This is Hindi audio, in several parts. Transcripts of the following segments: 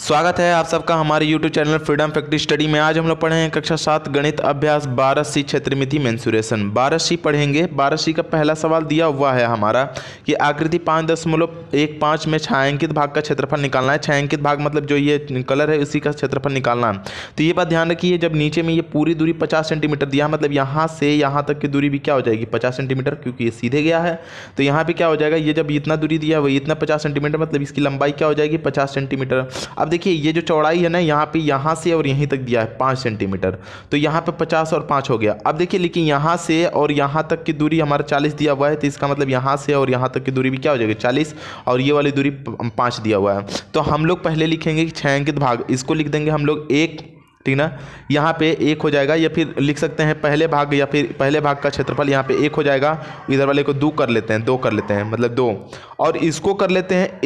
स्वागत है आप सबका हमारे YouTube channel freedom factory study में। आज हम लोग पढ़े हैं कक्षा 7 गणित अभ्यास 12C क्षेत्रमिति मेंसुरेशन। 12C पढ़ेंगे। 12C का पहला सवाल दिया हुआ है हमारा कि आकृति 5.15 में छायांकित भाग का क्षेत्रफल निकालना है। छायांकित भाग मतलब जो ये कलर है उसी का क्षेत्रफल निकालना है। तो ये बात ध्यान रखिए, जब नीचे में ये पूरी दूरी 50 सेंटीमीटर दिया, मतलब यहाँ से यहाँ तक की दूरी भी क्या हो जाएगी 50 सेंटीमीटर, क्योंकि ये सीधे गया है। तो यहाँ पे क्या हो जाएगा, ये जब इतना दूरी दिया वही इतना 50 सेंटीमीटर, मतलब इसकी लंबाई क्या हो जाएगी 50 सेंटीमीटर। अब देखिए ये जो चौड़ाई है ना, यहाँ पे यहाँ से और यहीं तक दिया है 5 सेंटीमीटर, तो यहाँ पे 50 और 5 हो गया। अब देखिए लेकिन यहाँ से और यहाँ तक की दूरी हमारा 40 दिया हुआ है, तो इसका मतलब यहाँ से और यहाँ तक की दूरी भी क्या हो जाएगी 40, और ये वाली दूरी 5 दिया हुआ है। तो हम लोग पहले लिखेंगे कि छायांकित भाग, इसको लिख देंगे हम लोग 1, ठीक ना। यहाँ पे 1 हो जाएगा, या फिर लिख सकते हैं पहले भाग, या फिर पहले भाग का क्षेत्रफल यहाँ पे 1 हो जाएगा। इधर वाले को 2 कर लेते हैं, 2 कर लेते हैं, मतलब 2, और इसको कर लेते हैं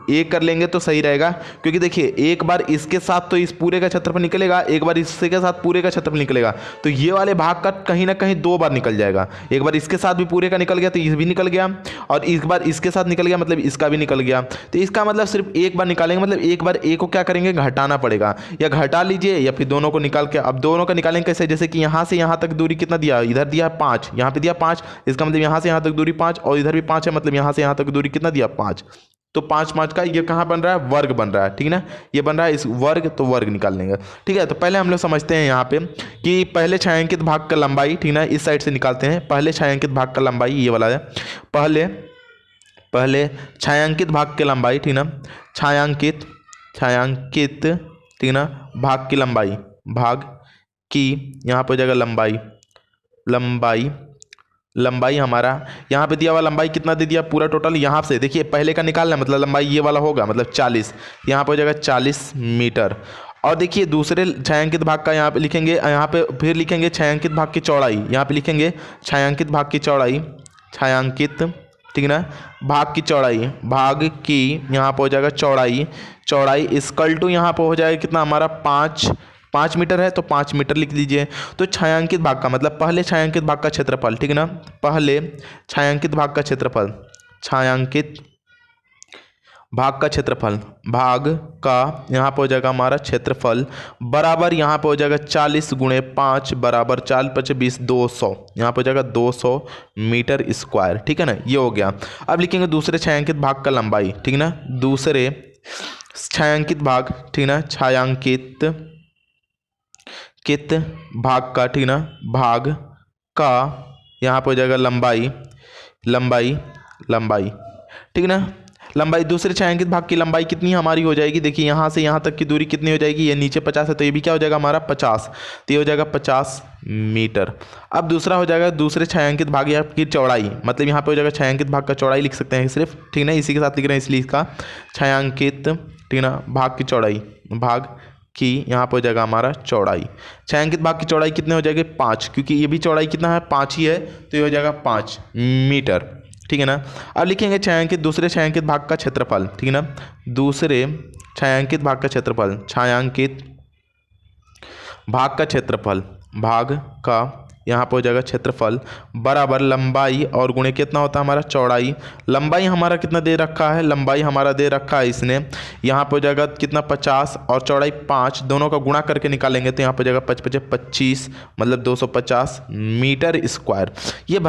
ए कर लेंगे तो सही रहेगा। क्योंकि देखिए एक बार इसके साथ तो इस पूरे का क्षेत्रफल निकलेगा, एक बार इससे के साथ पूरे का क्षेत्रफल निकलेगा, तो ये वाले भाग का कहीं ना कहीं 2 बार निकल जाएगा। एक बार इसके साथ भी पूरे का निकल गया तो ये भी निकल गया, और एक बार इसके साथ निकल गया मतलब इसका भी निकल गया। तो इसका मतलब सिर्फ एक बार निकालेंगे, मतलब एक बार ए को क्या करेंगे घटाना पड़ेगा, या घटा लीजिए या फिर दोनों को निकाल के। अब दोनों का निकालेंगे कैसे, जैसे कि यहाँ से यहाँ तक दूरी कितना दिया, इधर दिया 5, यहाँ पे दिया 5, इसका मतलब यहाँ से यहाँ तक दूरी 5, और इधर भी 5 है, मतलब यहाँ से यहाँ तक दूरी कितना दिया 5। तो 5 का ये कहाँ बन रहा है, वर्ग बन रहा है, ठीक ना। ये बन रहा है इस वर्ग, तो वर्ग निकाल लेंगे, ठीक है। तो पहले हम लोग समझते हैं यहाँ पे कि पहले छायांकित भाग का लंबाई, ठीक ना, इस साइड से निकालते हैं। पहले छायांकित भाग का लंबाई ये वाला है, पहले छायांकित भाग की लंबाई, ठीक ना, छायांकित ठीक ना, भाग की लंबाई, भाग की यहाँ पर हो जाएगा लंबाई हमारा यहाँ पे दिया हुआ लंबाई कितना दे दिया पूरा टोटल। यहाँ से देखिए पहले का निकालना है, मतलब लंबाई ये वाला होगा, मतलब 40, यहाँ पे हो जाएगा 40 मीटर। और देखिए दूसरे छायांकित भाग का यहाँ पे लिखेंगे, यहाँ पे फिर लिखेंगे छायांकित भाग की चौड़ाई, यहाँ पे लिखेंगे छायांकित भाग की चौड़ाई, छायांकित, ठीक ना, भाग की चौड़ाई, भाग की यहाँ पे हो जाएगा चौड़ाई इक्वल टू यहाँ पे हो जाएगा कितना हमारा 5 मीटर है, तो 5 मीटर लिख दीजिए। तो छायांकित भाग का मतलब पहले छायांकित भाग का क्षेत्रफल, ठीक ना, पहले छायांकित भाग का क्षेत्रफल, छायांकित भाग का क्षेत्रफल, भाग का यहाँ पे हो जाएगा हमारा क्षेत्रफल बराबर यहाँ पे हो जाएगा 40 गुणे 5 बराबर 4 × 5 = 20, 200, यहाँ पे हो जाएगा 200 मीटर स्क्वायर, ठीक है ना, ये हो गया। अब लिखेंगे दूसरे छायांकित भाग का लंबाई, ठीक ना, दूसरे छायांकित भाग, ठीक ना, छायांकित भाग का, ठीक ना, भाग का यहाँ पे हो जाएगा लंबाई, ठीक ना। लंबाई दूसरे छायांकित भाग की लंबाई कितनी हमारी हो जाएगी, देखिए यहाँ से यहाँ तक की दूरी कितनी हो जाएगी, ये नीचे 50 है तो ये भी क्या हो जाएगा हमारा 50, तो ये हो जाएगा 50 मीटर। अब दूसरा हो जाएगा दूसरे छायांकित भाग की चौड़ाई, मतलब यहाँ पे हो जाएगा छायांकित भाग का चौड़ाई लिख सकते हैं सिर्फ, ठीक ना, इसी के साथ लिख रहे हैं इसलिए इसका छायांकित, ठीक ना, भाग की चौड़ाई, भाग की यहाँ पर हो जाएगा हमारा चौड़ाई। छायांकित भाग की चौड़ाई कितने हो जाएगी 5, क्योंकि ये भी चौड़ाई कितना है 5 ही है, तो ये हो जाएगा 5 मीटर, ठीक है ना। अब लिखेंगे छायांकित दूसरे छायांकित भाग का क्षेत्रफल, ठीक है ना, दूसरे छायांकित भाग का क्षेत्रफल, छायांकित भाग का क्षेत्रफल, भाग का यहाँ पर हो जाएगा क्षेत्रफल बराबर लंबाई और गुणे कितना होता है हमारा चौड़ाई। लंबाई हमारा कितना दे रखा है, लंबाई हमारा दे रखा है इसने, यहाँ पर हो जाएगा कितना 50 और चौड़ाई 5, दोनों का गुणा करके निकालेंगे तो यहाँ पर हो जाएगा 5 × 5 = 25, मतलब 250 मीटर स्क्वायर। ये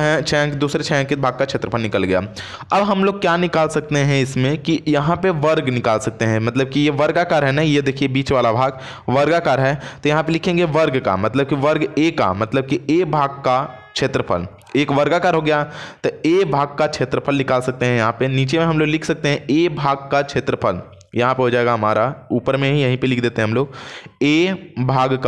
दूसरे छायांकित भाग का क्षेत्रफल निकल गया। अब हम लोग क्या निकाल सकते हैं इसमें कि यहाँ पे वर्ग निकाल सकते हैं, मतलब कि ये वर्गाकार है ना, ये देखिए बीच वाला भाग वर्गाकार है, तो यहाँ पे लिखेंगे वर्ग का मतलब कि वर्ग ए का मतलब कि ए भाग का क्षेत्रफल, एक वर्गाकार हो गया तो ए भाग का क्षेत्रफल निकाल सकते हैं। यहाँ पे नीचे में हम लोग लिख सकते हैं ए भाग का क्षेत्रफल, यहाँ पे हो जाएगा हमारा ऊपर में ही यहीं पे लिख देते हैं हम लोग ए भाग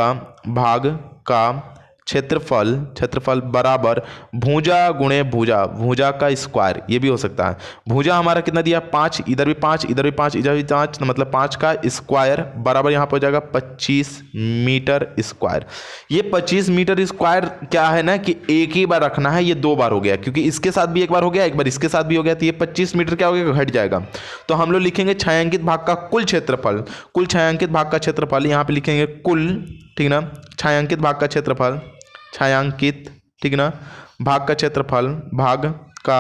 का क्षेत्रफल बराबर भुजा गुणे भुजा का स्क्वायर, ये भी हो सकता है। भुजा हमारा कितना दिया 5, इधर भी 5, इधर भी 5, इधर भी 5, मतलब 5 का स्क्वायर बराबर यहाँ पर हो जाएगा 25 मीटर स्क्वायर। ये 25 मीटर स्क्वायर क्या है ना कि एक ही बार रखना है, ये 2 बार हो गया, क्योंकि इसके साथ भी एक बार हो गया, एक बार इसके साथ भी हो गया, तो ये 25 मीटर क्या हो गया घट जाएगा। तो हम लोग लिखेंगे छायांकित भाग का कुल क्षेत्रफल, कुल छायांकित भाग का क्षेत्रफल यहाँ पे लिखेंगे कुल, ठीक ना, छायांकित भाग का क्षेत्रफल, छायांकित, ठीक ना, भाग का क्षेत्रफल, भाग का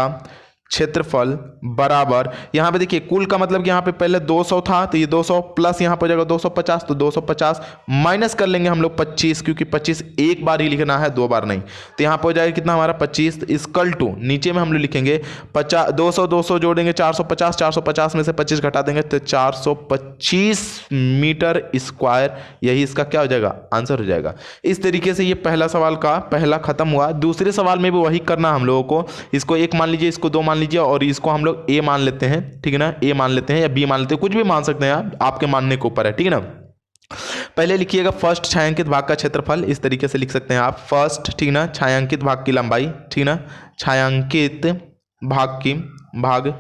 क्षेत्रफल बराबर, यहाँ पे देखिए कुल का मतलब कि यहाँ पे पहले 200 था तो ये 200 प्लस यहाँ पर हो जाएगा 250, तो 250 माइनस कर लेंगे हम लोग 25, क्योंकि 25 एक बार ही लिखना है, 2 बार नहीं। तो यहाँ पर हो जाएगा कितना हमारा 25 इक्वल टू, नीचे में हम लोग लिखेंगे 50, 200 जोड़ेंगे 450, 450 में से 25 घटा देंगे तो 425 मीटर स्क्वायर, यही इसका क्या हो जाएगा, आंसर हो जाएगा। इस तरीके से ये पहला सवाल का पहला खत्म हुआ। दूसरे सवाल में भी वही करना हम लोगों को, इसको 1 मान लीजिए, इसको 2 मान लीजिए और इसको हम लोग ए मान लेते हैं, ठीक है ना, ए मान लेते हैं या बी मान लेते हैं, कुछ भी मान सकते हैं आप, आपके मानने के ऊपर है, ठीक है ना। पहले लिखिएगा फर्स्ट छायांकित भाग का क्षेत्रफल, इस तरीके से लिख सकते हैं आप, फर्स्ट, ठीक ना, छायांकित भाग की लंबाई, ठीक ना, छायांकित भाग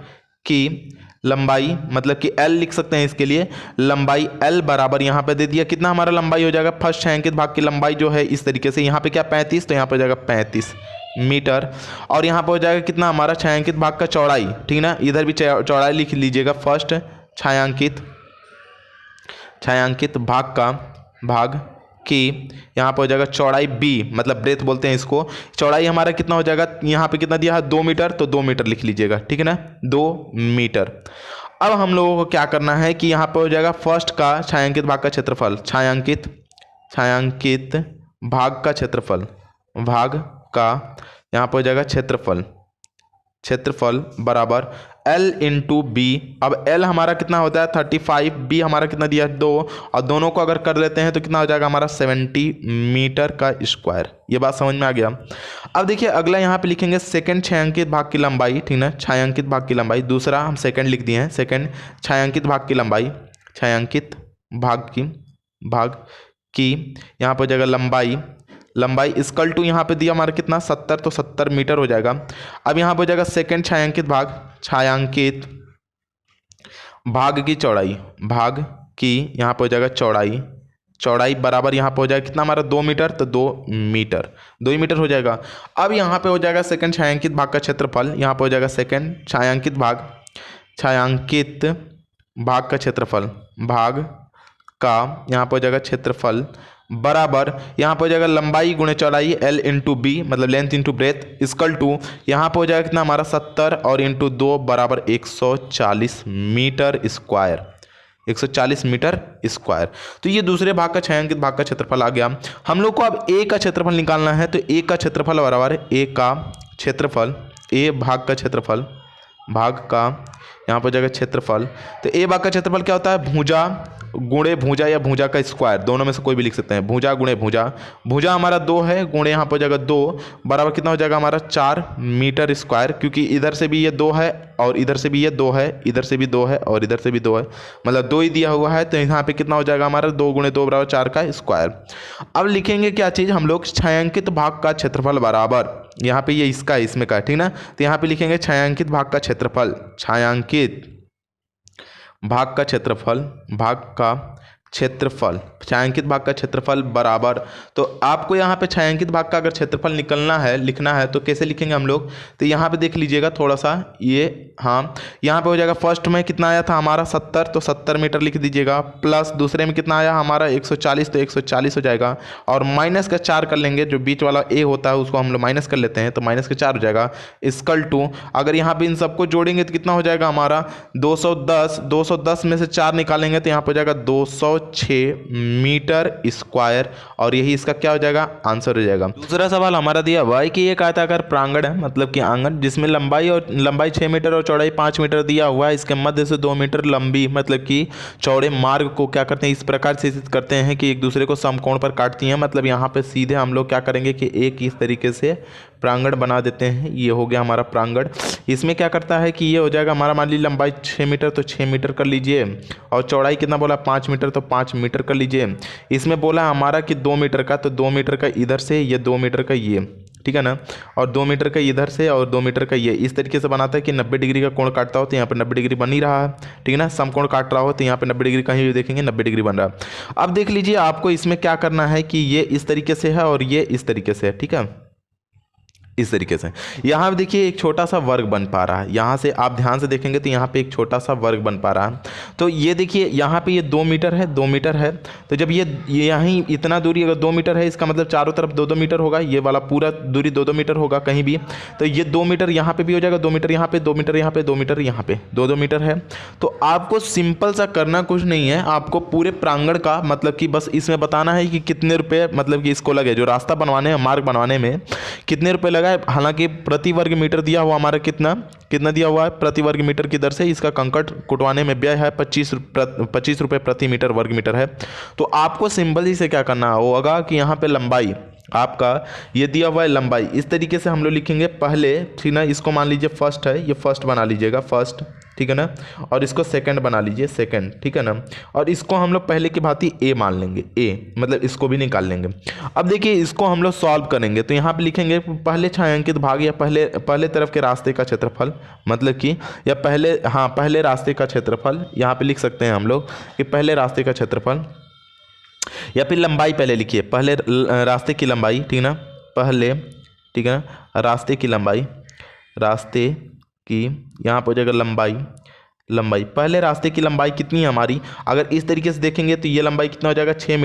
की लंबाई मतलब कि L लिख सकते हैं इसके लिए, लंबाई L बराबर यहाँ पे दे दिया, कितना हमारा लंबाई हो जाएगा, फर्स्ट छायांकित भाग की लंबाई जो है इस तरीके से, यहाँ पे क्या 35, तो यहाँ पे हो जाएगा 35 मीटर, और यहाँ पे हो जाएगा कितना हमारा छायांकित भाग का चौड़ाई, ठीक ना, इधर भी चौड़ाई लिख लीजिएगा, फर्स्ट छायांकित भाग की, यहाँ पे हो जाएगा चौड़ाई b, मतलब ब्रेथ बोलते हैं इसको, चौड़ाई हमारा कितना हो जाएगा, यहाँ पे कितना दिया है 2 मीटर, तो 2 मीटर लिख लीजिएगा, ठीक है ना, 2 मीटर। अब हम लोगों को क्या करना है कि यहाँ पे हो जाएगा फर्स्ट का छायांकित भाग का क्षेत्रफल, छायांकित भाग का क्षेत्रफल, भाग का यहाँ पे हो जाएगा क्षेत्रफल बराबर L इंटू बी। अब L हमारा कितना होता है 35, B हमारा कितना दिया है 2, और दोनों को अगर कर लेते हैं तो कितना हो जाएगा हमारा 70 मीटर का स्क्वायर। ये बात समझ में आ गया। अब देखिए अगला यहाँ पे लिखेंगे सेकंड छायांकित भाग की लंबाई, ठीक ना, छायांकित भाग की लंबाई, दूसरा हम सेकंड लिख दिए हैं, सेकंड छायांकित भाग की लंबाई, छायांकित भाग की यहाँ पर हो जाएगा लंबाई इक्वल टू, यहाँ पे दिया हमारा कितना 70, तो 70 मीटर हो जाएगा। अब यहाँ पे हो जाएगा सेकंड छायांकित भाग की चौड़ाई, यहाँ पे हो जाएगा चौड़ाई बराबर यहाँ पे हो जाएगा कितना हमारा 2 मीटर, तो 2 मीटर हो जाएगा। अब यहाँ पे हो जाएगा सेकंड छायांकित भाग का क्षेत्रफल, यहाँ पे हो जाएगा सेकंड छायांकित भाग का क्षेत्रफल, भाग का यहाँ पे हो जाएगा क्षेत्रफल बराबर यहाँ पे हो जाएगा लंबाई गुणे चौड़ाई L इंटू बी, मतलब length into breadth equal to, यहाँ पे हो जाएगा कितना हमारा 70 और इंटू 2 बराबर 140 मीटर स्क्वायर, 140 मीटर स्क्वायर। तो ये दूसरे भाग का छायांकित भाग का क्षेत्रफल आ गया। हम लोग को अब ए का क्षेत्रफल निकालना है, तो ए का क्षेत्रफल बराबर ए भाग का क्षेत्रफल, भाग का यहाँ पर जाएगा क्षेत्रफल, तो ए भाग का क्षेत्रफल क्या होता है, भुजा गुणे भुजा या भुजा का स्क्वायर, दोनों में से कोई भी लिख सकते हैं, भुजा गुणे भुजा हमारा 2 है, गुणे यहाँ पर हो जाएगा 2 बराबर कितना हो जाएगा हमारा 4 मीटर स्क्वायर, क्योंकि इधर से भी ये 2 है और इधर से भी ये 2 है, इधर से भी 2 है और इधर से भी 2 है, मतलब 2 ही दिया हुआ है, तो यहाँ पे कितना हो जाएगा हमारा 2 गुणे 2 बराबर 4 का स्क्वायर। अब लिखेंगे क्या चीज़ हम लोग, छायांकित भाग का क्षेत्रफल बराबर, यहाँ पे ये इसका इसमें का, ठीक ना, तो यहाँ पे लिखेंगे छायांकित भाग का क्षेत्रफल, छायांकित भाग का छायांकित भाग का क्षेत्रफल बराबर, तो आपको यहाँ पे छायांकित भाग का अगर क्षेत्रफल लिखना है तो कैसे लिखेंगे हम लोग, तो यहाँ पे देख लीजिएगा थोड़ा सा ये, हाँ यहाँ पे हो जाएगा फर्स्ट में कितना आया था हमारा 70, तो 70 मीटर लिख दीजिएगा, प्लस दूसरे में कितना आया हमारा 140, तो 140 हो जाएगा, और माइनस का 4 कर लेंगे, जो बीच वाला ए होता है उसको हम लोग माइनस कर लेते हैं, तो माइनस का 4 हो जाएगा इक्वल टू, अगर यहाँ पे इन सबको जोड़ेंगे तो कितना हो जाएगा हमारा 210 में से 4 निकालेंगे तो यहाँ पे हो जाएगा 206 मीटर स्क्वायर, और यही इसका क्या हो जाएगा, आंसर हो जाएगा। दूसरा सवाल हमारा दिया हुआ है कि एक आयताकार प्रांगण है, मतलब कि आंगन, जिसमें लंबाई 6 मीटर और चौड़ाई 5 मीटर दिया हुआ है, इसके मध्य से 2 मीटर लंबी मतलब कि चौड़े मार्ग को क्या करते हैं, इस प्रकार से स्थित करते हैं कि एक दूसरे को समकोण पर काटती हैं, मतलब यहाँ पे सीधे हम लोग क्या करेंगे कि एक इस तरीके से प्रांगण बना देते हैं। ये हो गया हमारा प्रांगण। इसमें क्या करता है कि ये हो जाएगा हमारा, मान लीजिए लंबाई 6 मीटर तो 6 मीटर कर लीजिए, और चौड़ाई कितना बोला 5 मीटर तो 5 मीटर कर लीजिए। इसमें बोला हमारा कि 2 मीटर का, तो 2 मीटर का इधर से, ये 2 मीटर का ये, ठीक है ना, और 2 मीटर का इधर से और 2 मीटर का ये, इस तरीके से बनाता है कि 90 डिग्री का कोण काटता हो तो यहाँ पे 90 डिग्री बन ही रहा है, ठीक है ना, समकोण काट रहा हो तो यहाँ पे 90 डिग्री कहीं भी देखेंगे 90 डिग्री बन रहा है। अब देख लीजिए आपको इसमें क्या करना है कि ये इस तरीके से है और ये इस तरीके से है, ठीक है, इस तरीके से। यहाँ पे देखिए एक छोटा सा वर्ग बन पा रहा है, यहाँ से आप ध्यान से देखेंगे तो यहाँ पे एक छोटा सा वर्ग बन पा रहा है। तो ये देखिए यहाँ पे ये 2 मीटर है, 2 मीटर है। तो जब ये यहीं इतना दूरी अगर 2 मीटर है, इसका मतलब चारों तरफ 2-2 मीटर होगा, ये वाला पूरा दूरी 2-2 मीटर होगा कहीं भी। तो ये 2 मीटर यहाँ पे भी हो जाएगा, 2 मीटर यहाँ पे, 2 मीटर यहाँ पे, 2 मीटर यहाँ पे, 2-2 मीटर है। तो आपको सिंपल सा करना कुछ नहीं है, आपको पूरे प्रांगण का मतलब कि बस इसमें बताना है कि कितने रुपये मतलब कि इसको लगे, जो रास्ता बनवाने में, मार्ग बनवाने में कितने रुपये लगा है। हालांकि प्रति वर्ग मीटर दिया हुआ हमारा कितना दिया हुआ है, प्रति वर्ग मीटर की दर से इसका कंकड़ कुटवाने में व्यय है 25 रुपये प्रति मीटर वर्ग मीटर है। तो आपको सिंपल ही से क्या करना होगा कि यहाँ पे लंबाई आपका ये दिया हुआ है, लंबाई इस तरीके से हम लोग लिखेंगे पहले, ठीक ना। इसको मान लीजिए फर्स्ट है, ये फर्स्ट बना लीजिएगा फर्स्ट, ठीक है ना। और इसको सेकंड बना लीजिए सेकंड, ठीक है ना। और इसको हम लोग पहले की भांति ए मान लेंगे, ए मतलब इसको भी निकाल लेंगे। अब देखिए इसको हम लोग सॉल्व करेंगे तो यहाँ पे लिखेंगे पहले छायांकित भाग या पहले तरफ के रास्ते का क्षेत्रफल, मतलब कि या पहले रास्ते का क्षेत्रफल, यहाँ पे लिख सकते हैं हम लोग कि पहले रास्ते का क्षेत्रफल, या फिर लंबाई पहले लिखिए, पहले रास्ते की लंबाई, ठीक ना, पहले, ठीक है ना, रास्ते की लंबाई, रास्ते की यहाँ पर हो जाएगा लंबाई पहले रास्ते की लंबाई कितनी है हमारी, अगर इस तरीके से देखेंगे तो ये लंबाई कितना हो जाएगा 6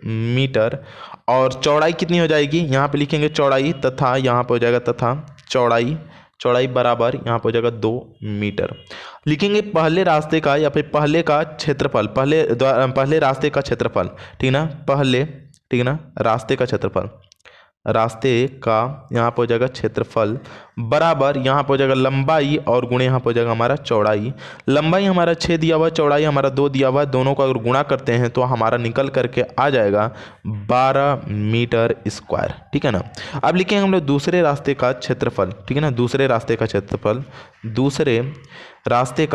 मीटर। और चौड़ाई कितनी हो जाएगी, यहाँ पे लिखेंगे चौड़ाई, तथा यहाँ पे हो जाएगा तथा चौड़ाई बराबर यहाँ पे हो जाएगा 2 मीटर। लिखेंगे पहले रास्ते का या फिर पहले का क्षेत्रफल, पहले रास्ते का क्षेत्रफल, ठीक ना, पहले, ठीक ना, रास्ते का क्षेत्रफल, रास्ते का यहाँ पर हो जाएगा क्षेत्रफल बराबर यहाँ पर हो जाएगा लंबाई और गुणे यहाँ पर हो जाएगा हमारा चौड़ाई। लंबाई हमारा 6 दिया हुआ है, चौड़ाई हमारा 2 दिया हुआ है, दोनों को अगर गुणा करते हैं तो हमारा निकल करके आ जाएगा 12 मीटर स्क्वायर, ठीक है ना। अब लिखेंगे हम लोग दूसरे रास्ते का क्षेत्रफल, ठीक है ना, दूसरे रास्ते का क्षेत्रफल, दूसरे रास्ते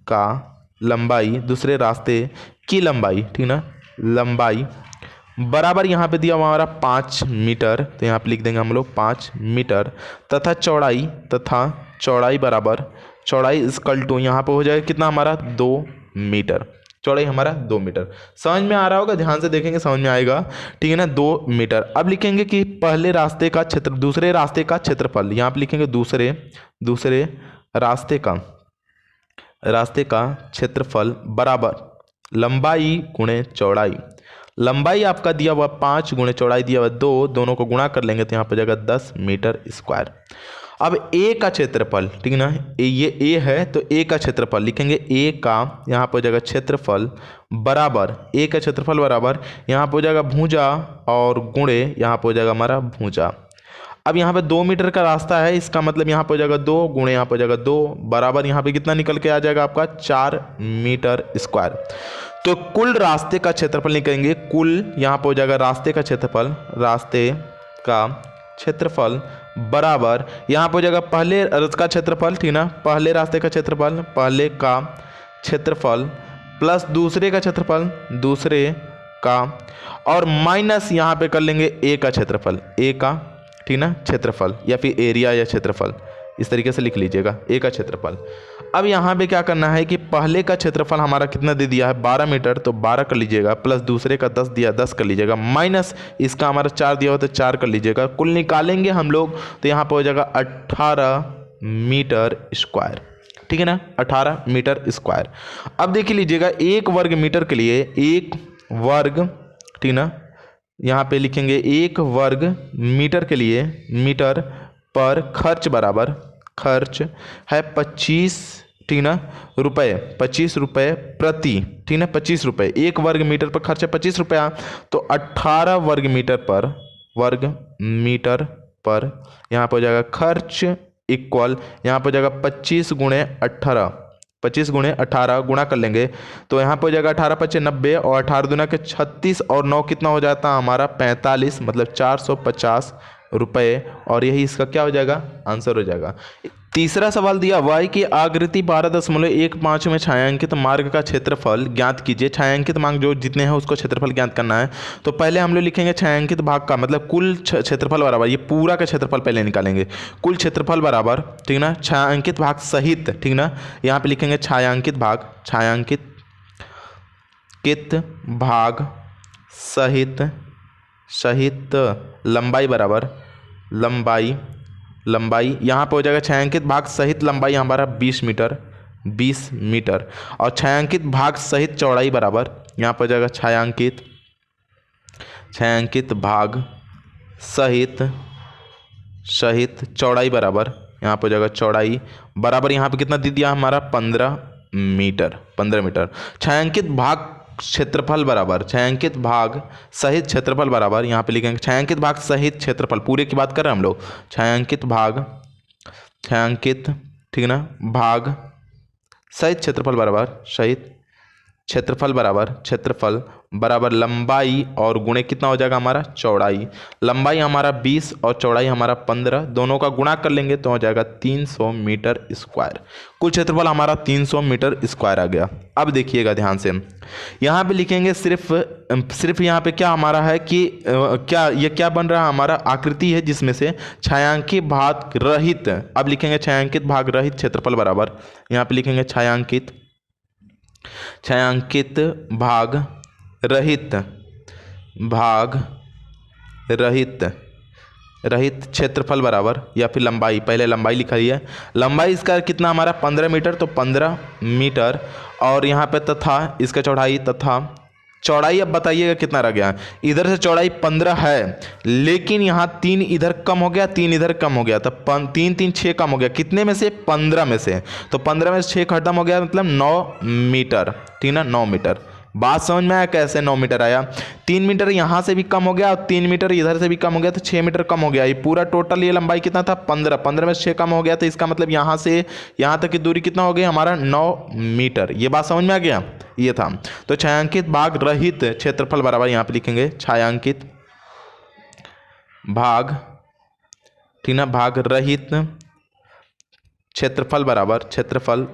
का लंबाई, दूसरे रास्ते की लंबाई, ठीक ना, लंबाई बराबर यहाँ पे दिया हुआ हमारा 5 मीटर, तो यहाँ पे लिख देंगे हम लोग 5 मीटर, तथा चौड़ाई बराबर, चौड़ाई इक्वल टू यहाँ पे हो जाएगा कितना हमारा 2 मीटर, चौड़ाई हमारा 2 मीटर। समझ में आ रहा होगा, ध्यान से देखेंगे समझ में आएगा, ठीक है ना, 2 मीटर। अब लिखेंगे कि पहले रास्ते का दूसरे रास्ते का क्षेत्रफल, यहाँ पे लिखेंगे दूसरे रास्ते का क्षेत्रफल बराबर लंबाई गुणे चौड़ाई। लंबाई आपका दिया हुआ 5 गुणे चौड़ाई दिया हुआ 2, दोनों को गुणा कर लेंगे तो यहाँ पर जाएगा 10 मीटर स्क्वायर। अब ए का क्षेत्रफल, ठीक है ना, ये ए है तो ए का क्षेत्रफल लिखेंगे, ए का यहाँ पर जाएगा क्षेत्रफल बराबर, ए का क्षेत्रफल बराबर यहाँ पर हो जाएगा भुजा और गुणे यहाँ पर हो जाएगा हमारा भुजा। अब यहाँ पे 2 मीटर का रास्ता है, इसका मतलब यहाँ पे हो जाएगा 2 गुणे यहाँ पे हो जाएगा 2 बराबर यहाँ पे कितना निकल के आ जाएगा आपका 4 मीटर स्क्वायर। तो कुल रास्ते का क्षेत्रफल निकलेंगे, कुल यहाँ पे हो जाएगा रास्ते का क्षेत्रफल बराबर यहाँ पे हो जाएगा पहले का क्षेत्रफल, ठीक ना, पहले रास्ते का क्षेत्रफल, पहले का क्षेत्रफल प्लस दूसरे का क्षेत्रफल, दूसरे का, और माइनस यहाँ पे कर लेंगे ए का क्षेत्रफल, ए का, ठीक ना, क्षेत्रफल या फिर एरिया या क्षेत्रफल, इस तरीके से लिख लीजिएगा ए का क्षेत्रफल। अब यहाँ पे क्या करना है कि पहले का क्षेत्रफल हमारा कितना दे दिया है 12 मीटर, तो 12 कर लीजिएगा, प्लस दूसरे का 10 दिया 10 कर लीजिएगा, माइनस इसका हमारा 4 दिया हुआ तो 4 कर लीजिएगा। कुल निकालेंगे हम लोग तो यहाँ पर हो जाएगा 18 मीटर स्क्वायर, ठीक है ना, 18 मीटर स्क्वायर। अब देख लीजिएगा 1 वर्ग मीटर के लिए 1 वर्ग, ठीक ना, यहाँ पे लिखेंगे 1 वर्ग मीटर के लिए मीटर पर खर्च बराबर, खर्च है 25, ठीक ना, रुपये, 25 रुपये प्रति, ठीक ना, 25 रुपये 1 वर्ग मीटर पर खर्च है 25 रुपया, तो 18 वर्ग मीटर पर यहाँ पर हो जाएगा खर्च इक्वल, यहाँ पर हो जाएगा 25 गुणे 18 गुणा कर लेंगे तो यहाँ पर हो जाएगा 18 × 5 = 90 और 18 दूना के 36 और 9 कितना हो जाता है हमारा 45, मतलब 450 रुपये, और यही इसका क्या हो जाएगा आंसर हो जाएगा। तीसरा सवाल दिया हुआ है कि आकृति 12.15 में छायांकित मार्ग का क्षेत्रफल ज्ञात कीजिए। छायांकित मार्ग जो जितने हैं उसको क्षेत्रफल ज्ञात करना है। तो पहले हम लोग लिखेंगे छायांकित भाग का मतलब कुल क्षेत्रफल बराबर, ये पूरा का क्षेत्रफल पहले निकालेंगे, कुल क्षेत्रफल बराबर, ठीक ना, छायांकित भाग सहित, ठीक ना, यहाँ पे लिखेंगे छायांकित भाग सहित लंबाई बराबर लंबाई यहाँ पे हो जाएगा छायांकित भाग सहित लंबाई हमारा 20 मीटर, 20 मीटर। और छायांकित भाग सहित चौड़ाई बराबर यहाँ पर हो जाएगा छायांकित भाग सहित चौड़ाई बराबर यहाँ पर हो जाएगा चौड़ाई बराबर यहाँ पे कितना दे दिया हमारा 15 मीटर। छायांकित भाग क्षेत्रफल बराबर छायांकित भाग सहित क्षेत्रफल बराबर यहाँ पे लिखेंगे छायांकित भाग सहित क्षेत्रफल, पूरे की बात कर रहे हैं हम लोग। छायांकित ठीक है ना, भाग सहित क्षेत्रफल बराबर लंबाई और गुणे कितना हो जाएगा हमारा चौड़ाई। लंबाई हमारा 20 और चौड़ाई हमारा 15, दोनों का गुणा कर लेंगे तो हो जाएगा 300 मीटर स्क्वायर। कुल क्षेत्रफल हमारा 300 मीटर स्क्वायर आ गया। अब देखिएगा ध्यान से, यहाँ पे लिखेंगे सिर्फ यहाँ पे क्या हमारा है कि क्या बन रहा है हमारा आकृति है जिसमें से छायांकित भाग रहित, अब लिखेंगे छायांकित भाग रहित क्षेत्रफल बराबर यहाँ पे लिखेंगे छायांकित भाग रहित क्षेत्रफल बराबर या फिर लंबाई, पहले लंबाई लिखा है। लंबाई इसका कितना हमारा 15 मीटर, तो 15 मीटर और यहाँ पे तथा इसका चौड़ाई चौड़ाई अब बताइएगा कितना रह गया। इधर से चौड़ाई 15 है लेकिन यहाँ 3 इधर कम हो गया, 3 इधर कम हो गया, तो 3 6 कम हो गया। कितने में से 15 में से, तो 15 में से 6 खत्म हो गया, मतलब 9 मीटर। ठीक है ना, 9 मीटर। बात समझ में आया कैसे 9 मीटर आया। 3 मीटर यहाँ से भी कम हो गया और 3 मीटर इधर से भी कम हो गया, तो 6 मीटर कम हो गया। ये पूरा टोटल ये लंबाई कितना था 15 में से 6 कम हो गया, तो इसका मतलब यहाँ से यहाँ तक की दूरी कितना हो गई हमारा 9 मीटर। ये बात समझ में आ गया, ये था। तो छायांकित भाग रहित क्षेत्रफल बराबर यहाँ पे लिखेंगे छायांकित भाग, ठीक ना, भाग रहित क्षेत्रफल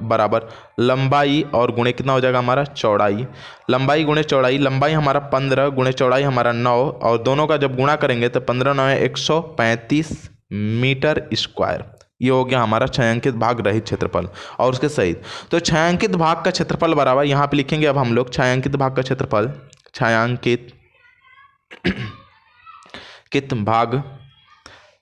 बराबर लंबाई और गुणे कितना हो जाएगा हमारा चौड़ाई। लंबाई गुणे चौड़ाई, लंबाई हमारा 15 गुणे चौड़ाई हमारा 9 और दोनों का जब गुणा करेंगे तो 15 9 135 मीटर स्क्वायर। ये हो गया हमारा छायांकित भाग रहित क्षेत्रफल और उसके सहित। तो छायांकित भाग का क्षेत्रफल बराबर यहाँ पे लिखेंगे अब हम लोग छायांकित भाग का क्षेत्रफल, छायांकित भाग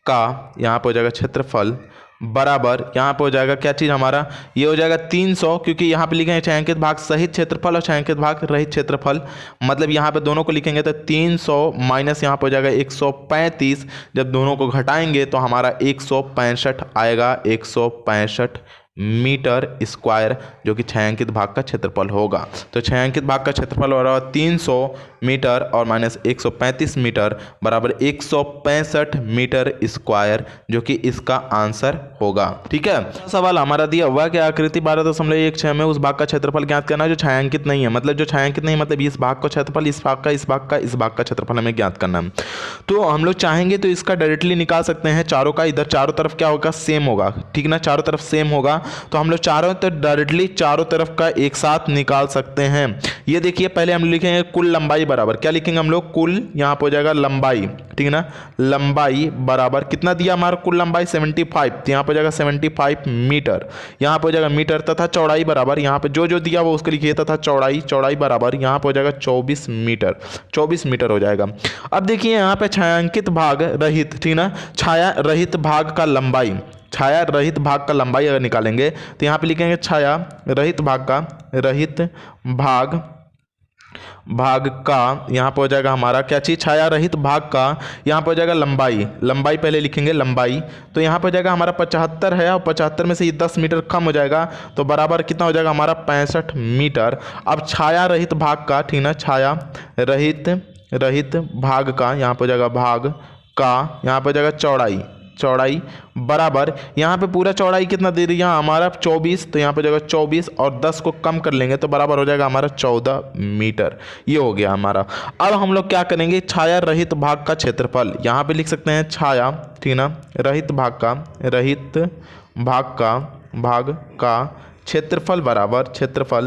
का यहाँ पे हो जाएगा क्षेत्रफल बराबर यहाँ पे हो जाएगा क्या चीज़ हमारा, ये हो जाएगा 300, क्योंकि यहाँ पे लिखेंगे छायांकित भाग सहित क्षेत्रफल और छायांकित भाग रहित क्षेत्रफल, मतलब यहाँ पे दोनों को लिखेंगे तो 300 माइनस यहाँ पे हो जाएगा 135, जब दोनों को घटाएंगे तो हमारा 165 आएगा, 165 मीटर स्क्वायर, जो कि छायांकित भाग का क्षेत्रफल होगा। तो छायांकित भाग का क्षेत्रफल बराबर 300 मीटर और माइनस 135 मीटर बराबर 165 मीटर स्क्वायर, जो कि इसका आंसर होगा। ठीक है, सवाल हमारा दिया हुआ कि आकृति 12.16 में उस भाग का क्षेत्रफल ज्ञात करना जो छायांकित नहीं है। मतलब जो छायांकित नहीं मतलब इस भाग का क्षेत्रफल, इस भाग का क्षेत्रफल हमें ज्ञात करना है। तो हम लोग चाहेंगे तो इसका डायरेक्टली निकाल सकते हैं चारों का। इधर चारों तरफ क्या होगा, सेम होगा। ठीक ना, चारों तरफ सेम होगा तो हम लोग चारों तरफ डायरेक्टली चारों तरफ का एक साथ निकाल सकते हैं। ये देखिए, पहले हम लिखेंगे कुल लंबाई बराबर, क्या लिखेंगे हम लोग, कुल यहाँ पे हो जाएगा लंबाई। ठीक है ना, लंबाई बराबर कितना दिया हमारा कुल लंबाई 75, तो यहाँ पे हो जाएगा 75 मीटर, यहाँ पे हो जाएगा मीटर, तथा चौड़ाई बराबर यहाँ पे जो दिया वो उसको लिखिए, तथा चौड़ाई बराबर यहाँ पे हो जाएगा 24 मीटर हो जाएगा। अब देखिए यहाँ पे छायांकित भाग रहित, ठीक ना, छाया रहित भाग का लंबाई अगर निकालेंगे तो यहाँ पे लिखेंगे छाया रहित भाग का यहाँ पे हो जाएगा हमारा क्या चीज़, छाया रहित भाग का यहाँ पे हो जाएगा लंबाई पहले लिखेंगे लंबाई, तो यहाँ पे हो जाएगा हमारा 75 है और 75 में से ये 10 मीटर कम हो जाएगा, तो बराबर कितना हो जाएगा हमारा 65 मीटर। अब छाया रहित भाग का, ठीक ना, छाया रहित भाग का यहाँ पे हो जाएगा भाग का यहाँ पे हो जाएगा चौड़ाई बराबर यहाँ पे पूरा चौड़ाई कितना दे रही है हमारा 24, तो यहाँ पे जाएगा 24 और 10 को कम कर लेंगे तो बराबर हो जाएगा हमारा 14 मीटर। ये हो गया हमारा। अब हम लोग क्या करेंगे, छाया रहित भाग का क्षेत्रफल यहाँ पे लिख सकते हैं छाया, ठीक ना, रहित भाग का क्षेत्रफल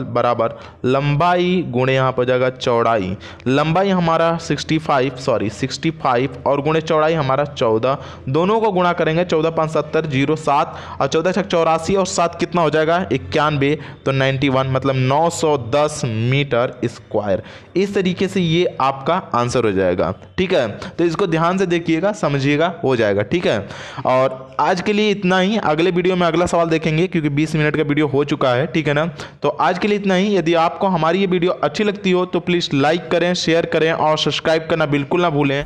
बराबर लंबाई गुणे यहाँ पर हो जाएगा चौड़ाई। लंबाई हमारा 65 और गुणे चौड़ाई हमारा 14, दोनों को गुणा करेंगे 14 5 70 0 7 और 14 6 84 और 7 कितना हो जाएगा 91, तो 91 मतलब 910 मीटर स्क्वायर। इस तरीके से ये आपका आंसर हो जाएगा। ठीक है, तो इसको ध्यान से देखिएगा, समझिएगा, हो जाएगा। ठीक है, और आज के लिए इतना ही। अगले वीडियो में अगला सवाल देखेंगे क्योंकि 20 मिनट का वीडियो हो चुका है। ठीक है ना, तो आज के लिए इतना ही। यदि आपको हमारी ये वीडियो अच्छी लगती हो तो प्लीज़ लाइक करें, शेयर करें और सब्सक्राइब करना बिल्कुल ना भूलें।